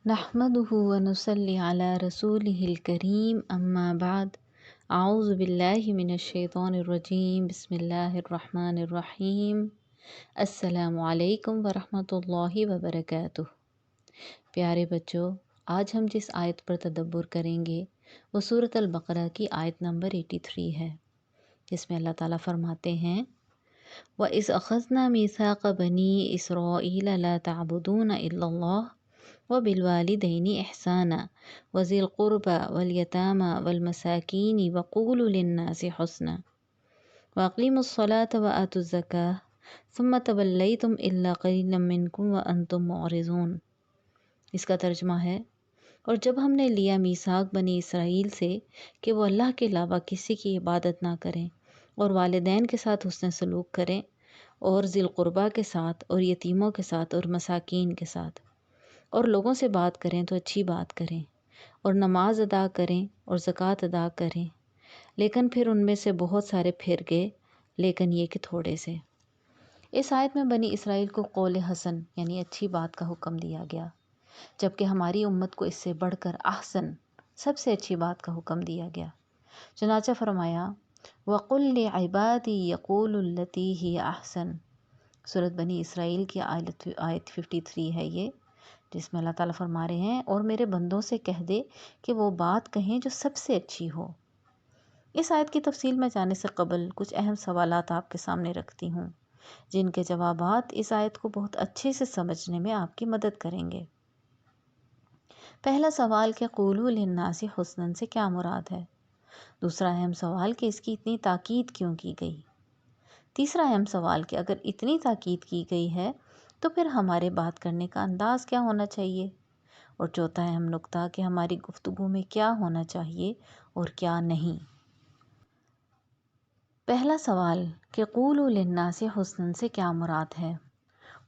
نحمده ونصلي على رسوله الكريم أما بعد أعوذ بالله من الشيطان الرجيم بسم الله الرحمن الرحيم السلام علیکم ورحمۃ اللہ وبرکاتہ۔ پیارے بچوں، آج ہم جس آیت پر تدبر کریں گے وہ سورۃ البقرہ کی آیت نمبر 83 ہے، جس میں اللہ تعالیٰ فرماتے ہیں وَإِذْ أَخَذْنَا مِيثَاقَ بَنِي إِسْرَائِيلَ لَا تَعْبُدُونَ إِلَّا اللَّهَ وَبِالْوَالِدَيْنِ إِحْسَانًا وَذِي الْقُرْبَى وَالْيَتَامَى وَالْمَسَاكِينِ وَقُولُوا لِلنَّاسِ حُسْنًا وَأَقِيمُوا الصَّلَاةَ وَآتُوا الزَّكَاةَ ثُمَّ تَوَلَّيْتُمْ إِلَّا قَلِيلًا مِّنكُمْ وَأَنتُم مُّعْرِضُونَ۔ اس کا ترجمہ ہے، اور جب ہم نے لیا میثاق بنی اسرائیل سے کہ وہ اللہ کے علاوہ کسی کی عبادت نہ کریں اور والدین کے ساتھ حسن سلوک کریں اور ذی القربہ کے ساتھ اور یتیموں کے ساتھ اور مساکین کے ساتھ، اور لوگوں سے بات کریں تو اچھی بات کریں اور نماز ادا کریں اور زکوٰۃ ادا کریں، لیکن پھر ان میں سے بہت سارے پھر گئے لیکن یہ کہ تھوڑے سے۔ اس آیت میں بنی اسرائیل کو قول حسن یعنی اچھی بات کا حکم دیا گیا، جبکہ ہماری امت کو اس سے بڑھ کر احسن سب سے اچھی بات کا حکم دیا گیا۔ چنانچہ فرمایا وَقُلْ لِعِبَادِي يَقُولُوا الَّتِي هِيَ أَحْسَنُ۔ سورۃ بنی اسرائیل کی آیت 53 ہے یہ، جس میں اللہ تعالیٰ فرما رہے ہیں اور میرے بندوں سے کہہ دے کہ وہ بات کہیں جو سب سے اچھی ہو۔ اس آیت کی تفصیل میں جانے سے قبل کچھ اہم سوالات آپ کے سامنے رکھتی ہوں، جن کے جوابات اس آیت کو بہت اچھے سے سمجھنے میں آپ کی مدد کریں گے۔ پہلا سوال کہ قولوا للناس حسنا سے کیا مراد ہے؟ دوسرا اہم سوال کہ اس کی اتنی تاکید کیوں کی گئی؟ تیسرا اہم سوال کہ اگر اتنی تاکید کی گئی ہے تو پھر ہمارے بات کرنے کا انداز کیا ہونا چاہیے؟ اور چوتھا اہم نقطہ کہ ہماری گفتگو میں کیا ہونا چاہیے اور کیا نہیں۔ پہلا سوال کہ قولوا للناس حسنا سے کیا مراد ہے؟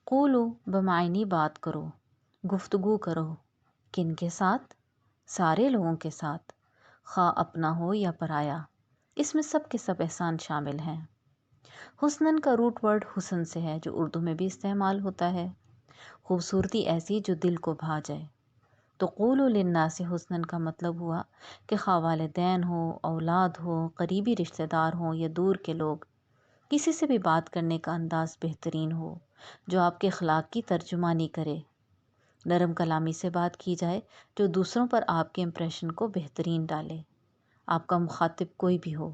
قولوا بمعنی بات کرو، گفتگو کرو، کن کے ساتھ؟ سارے لوگوں کے ساتھ، خواہ اپنا ہو یا پرایا، اس میں سب کے سب احسان شامل ہیں۔ حسناً کا روٹ ورڈ حسن سے ہے، جو اردو میں بھی استعمال ہوتا ہے، خوبصورتی ایسی جو دل کو بھا جائے۔ تو قولوا للناس حسناً کا مطلب ہوا کہ خواہ والدین ہو، اولاد ہو، قریبی رشتہ دار ہوں یا دور کے لوگ، کسی سے بھی بات کرنے کا انداز بہترین ہو جو آپ کے اخلاق کی ترجمانی کرے۔ نرم کلامی سے بات کی جائے جو دوسروں پر آپ کے امپریشن کو بہترین ڈالے۔ آپ کا مخاطب کوئی بھی ہو،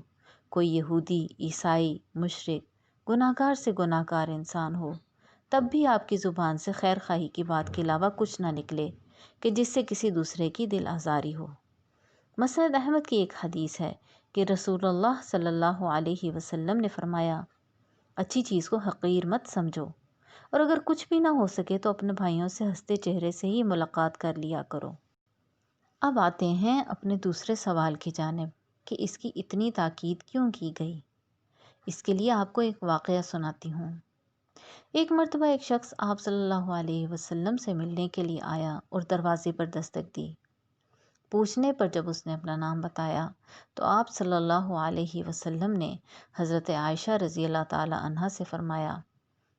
کوئی یہودی، عیسائی، مشرک، گناہ گار سے گناہ گار انسان ہو، تب بھی آپ کی زبان سے خیر خواہی کی بات کے علاوہ کچھ نہ نکلے کہ جس سے کسی دوسرے کی دل آزاری ہو۔ مسند احمد کی ایک حدیث ہے کہ رسول اللہ صلی اللہ علیہ وسلم نے فرمایا اچھی چیز کو حقیر مت سمجھو، اور اگر کچھ بھی نہ ہو سکے تو اپنے بھائیوں سے ہنستے چہرے سے ہی ملاقات کر لیا کرو۔ اب آتے ہیں اپنے دوسرے سوال کی جانب کہ اس کی اتنی تاکید کیوں کی گئی۔ اس کے لیے آپ کو ایک واقعہ سناتی ہوں۔ ایک مرتبہ ایک شخص آپ صلی اللہ علیہ وسلم سے ملنے کے لیے آیا اور دروازے پر دستک دی۔ پوچھنے پر جب اس نے اپنا نام بتایا تو آپ صلی اللہ علیہ وسلم نے حضرت عائشہ رضی اللہ تعالی عنہا سے فرمایا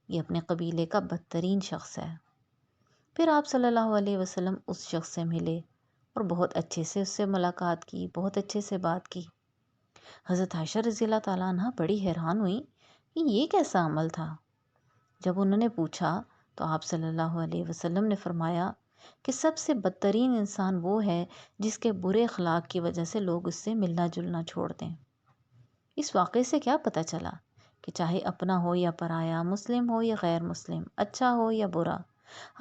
یہ اپنے قبیلے کا بدترین شخص ہے۔ پھر آپ صلی اللہ علیہ وسلم اس شخص سے ملے اور بہت اچھے سے اس سے ملاقات کی، بہت اچھے سے بات کی۔ حضرت عائشہ رضی اللہ تعالیٰ عنہ بڑی حیران ہوئی کہ یہ کیسا عمل تھا۔ جب انہوں نے پوچھا تو آپ صلی اللہ علیہ وسلم نے فرمایا کہ سب سے بدترین انسان وہ ہے جس کے برے اخلاق کی وجہ سے لوگ اس سے ملنا جلنا چھوڑ دیں۔ اس واقعے سے کیا پتہ چلا کہ چاہے اپنا ہو یا پرایا، مسلم ہو یا غیر مسلم، اچھا ہو یا برا،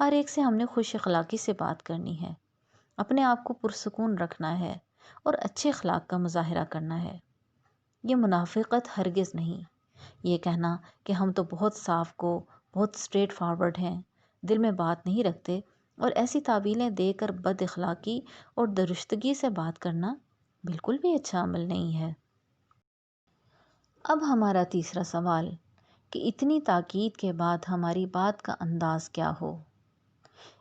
ہر ایک سے ہم نے خوش اخلاقی سے بات کرنی ہے، اپنے آپ کو پرسکون رکھنا ہے اور اچھے اخلاق کا مظاہرہ کرنا ہے۔ یہ منافقت ہرگز نہیں، یہ کہنا کہ ہم تو بہت صاف کو، بہت اسٹریٹ فارورڈ ہیں، دل میں بات نہیں رکھتے، اور ایسی تعبیریں دے کر بد اخلاقی اور درستگی سے بات کرنا بالکل بھی اچھا عمل نہیں ہے۔ اب ہمارا تیسرا سوال کہ اتنی تاکید کے بعد ہماری بات کا انداز کیا ہو۔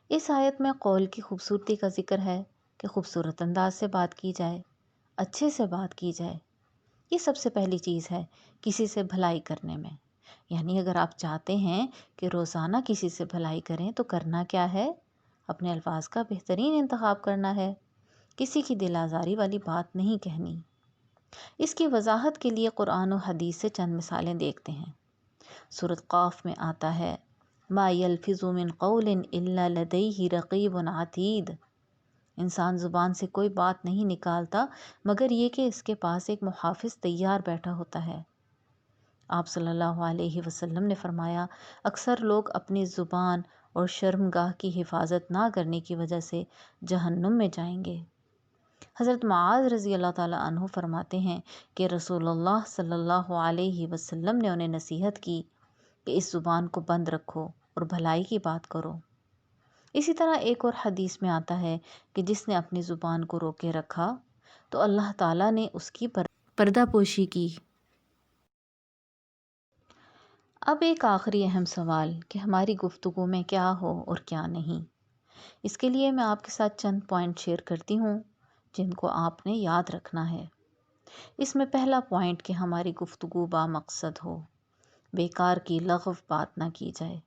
اس آیت میں قول کی خوبصورتی کا ذکر ہے کہ خوبصورت انداز سے بات کی جائے، اچھے سے بات کی جائے۔ یہ سب سے پہلی چیز ہے کسی سے بھلائی کرنے میں، یعنی اگر آپ چاہتے ہیں کہ روزانہ کسی سے بھلائی کریں تو کرنا کیا ہے؟ اپنے الفاظ کا بہترین انتخاب کرنا ہے، کسی کی دل آزاری والی بات نہیں کہنی۔ اس کی وضاحت کے لیے قرآن و حدیث سے چند مثالیں دیکھتے ہیں۔ سورۃ قاف میں آتا ہے ما یلفظ من قول الا لدیہ رقیب عتید۔ انسان زبان سے کوئی بات نہیں نکالتا مگر یہ کہ اس کے پاس ایک محافظ تیار بیٹھا ہوتا ہے۔ آپ صلی اللہ علیہ وسلم نے فرمایا اکثر لوگ اپنی زبان اور شرمگاہ کی حفاظت نہ کرنے کی وجہ سے جہنم میں جائیں گے۔ حضرت معاذ رضی اللہ تعالیٰ عنہ فرماتے ہیں کہ رسول اللہ صلی اللہ علیہ وسلم نے انہیں نصیحت کی کہ اس زبان کو بند رکھو اور بھلائی کی بات کرو۔ اسی طرح ایک اور حدیث میں آتا ہے کہ جس نے اپنی زبان کو روکے رکھا تو اللہ تعالیٰ نے اس کی پردہ پوشی کی۔ اب ایک آخری اہم سوال کہ ہماری گفتگو میں کیا ہو اور کیا نہیں۔ اس کے لیے میں آپ کے ساتھ چند پوائنٹ شیئر کرتی ہوں جن کو آپ نے یاد رکھنا ہے۔ اس میں پہلا پوائنٹ کہ ہماری گفتگو با مقصد ہو، بیکار کی لغو بات نہ کی جائے۔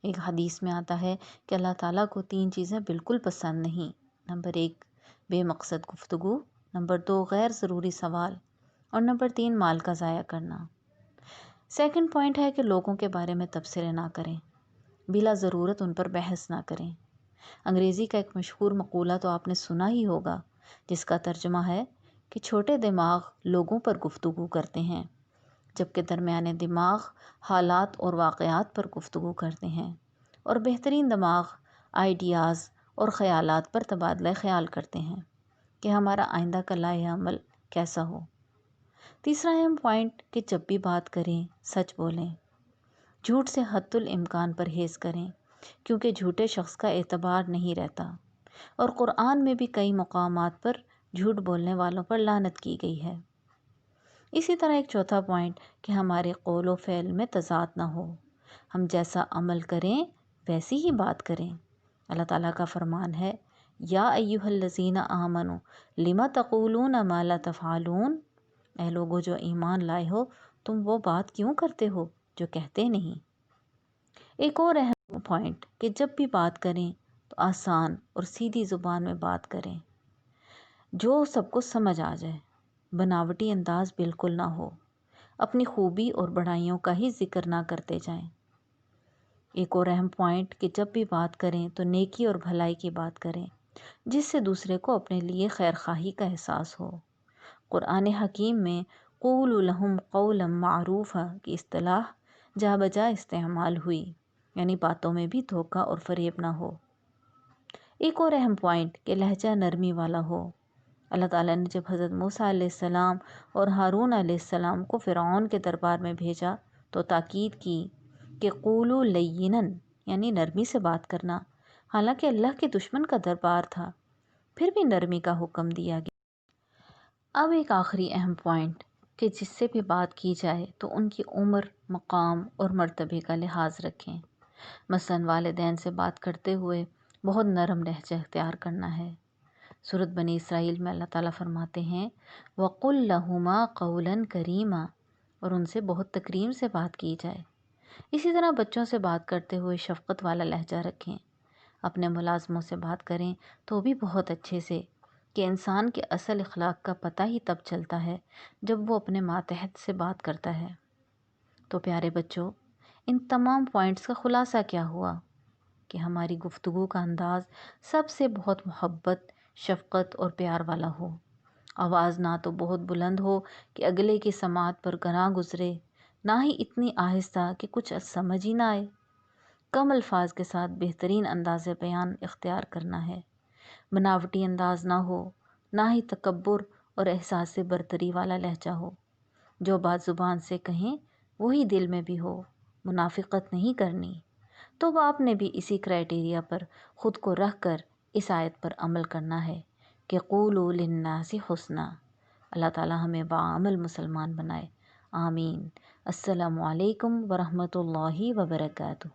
ایک حدیث میں آتا ہے کہ اللہ تعالیٰ کو 3 چیزیں بالکل پسند نہیں۔ نمبر 1 بے مقصد گفتگو، نمبر 2 غیر ضروری سوال، اور نمبر 3 مال کا ضائع کرنا۔ سیکنڈ پوائنٹ ہے کہ لوگوں کے بارے میں تبصرے نہ کریں، بلا ضرورت ان پر بحث نہ کریں۔ انگریزی کا ایک مشہور مقولہ تو آپ نے سنا ہی ہوگا جس کا ترجمہ ہے کہ چھوٹے دماغ لوگوں پر گفتگو کرتے ہیں جبکہ درمیانے دماغ حالات اور واقعات پر گفتگو کرتے ہیں، اور بہترین دماغ آئیڈیاز اور خیالات پر تبادلہ خیال کرتے ہیں کہ ہمارا آئندہ کا لائحہ عمل کیسا ہو۔ تیسرا اہم پوائنٹ کہ جب بھی بات کریں سچ بولیں، جھوٹ سے حد الامکان پرہیز کریں کیونکہ جھوٹے شخص کا اعتبار نہیں رہتا، اور قرآن میں بھی کئی مقامات پر جھوٹ بولنے والوں پر لعنت کی گئی ہے۔ اسی طرح ایک چوتھا پوائنٹ کہ ہمارے قول و فعل میں تضاد نہ ہو، ہم جیسا عمل کریں ویسی ہی بات کریں۔ اللہ تعالیٰ کا فرمان ہے یا ایھا الذین آمنوا لم تقولون ما لا تفعلون، اے لوگو جو ایمان لائے ہو تم وہ بات کیوں کرتے ہو جو کہتے نہیں۔ ایک اور اہم پوائنٹ کہ جب بھی بات کریں تو آسان اور سیدھی زبان میں بات کریں جو سب کو سمجھ آ جائے، بناوٹی انداز بالکل نہ ہو، اپنی خوبی اور بڑائیوں کا ہی ذکر نہ کرتے جائیں۔ ایک اور اہم پوائنٹ کہ جب بھی بات کریں تو نیکی اور بھلائی کی بات کریں جس سے دوسرے کو اپنے لیے خیر خواہی کا احساس ہو۔ قرآن حکیم میں قولوا لہم قولا معروفا کی اصطلاح جا بجا استعمال ہوئی، یعنی باتوں میں بھی دھوکہ اور فریب نہ ہو۔ ایک اور اہم پوائنٹ کہ لہجہ نرمی والا ہو۔ اللہ تعالیٰ نے جب حضرت موسیٰ علیہ السلام اور ہارون علیہ السلام کو فرعون کے دربار میں بھیجا تو تاکید کی کہ قولوا لینا، یعنی نرمی سے بات کرنا، حالانکہ اللہ کے دشمن کا دربار تھا پھر بھی نرمی کا حکم دیا گیا۔ اب ایک آخری اہم پوائنٹ کہ جس سے بھی بات کی جائے تو ان کی عمر، مقام اور مرتبے کا لحاظ رکھیں۔ مثلاً والدین سے بات کرتے ہوئے بہت نرم لہجہ اختیار کرنا ہے۔ سورۃ بنی اسرائیل میں اللہ تعالیٰ فرماتے ہیں وَقُلْ لَهُمَا قَوْلًا كَرِيمًا، اور ان سے بہت تکریم سے بات کی جائے۔ اسی طرح بچوں سے بات کرتے ہوئے شفقت والا لہجہ رکھیں۔ اپنے ملازموں سے بات کریں تو بھی بہت اچھے سے، کہ انسان کے اصل اخلاق کا پتہ ہی تب چلتا ہے جب وہ اپنے ماتحت سے بات کرتا ہے۔ تو پیارے بچوں، ان تمام پوائنٹس کا خلاصہ کیا ہوا کہ ہماری گفتگو کا انداز سب سے بہت محبت، شفقت اور پیار والا ہو۔ آواز نہ تو بہت بلند ہو کہ اگلے کی سماعت پر گراں گزرے، نہ ہی اتنی آہستہ کہ کچھ سمجھ ہی نہ آئے۔ کم الفاظ کے ساتھ بہترین انداز بیان اختیار کرنا ہے۔ بناوٹی انداز نہ ہو، نہ ہی تکبر اور احساس برتری والا لہجہ ہو۔ جو بات زبان سے کہیں وہی دل میں بھی ہو، منافقت نہیں کرنی۔ تو وہ آپ نے بھی اسی کرائیٹیریا پر خود کو رکھ کر اس آیت پر عمل کرنا ہے کہ قولوا للناس حسنا۔ اللہ تعالیٰ ہمیں باعمل مسلمان بنائے، آمین۔ السلام علیکم ورحمۃ اللہ وبرکاتہ۔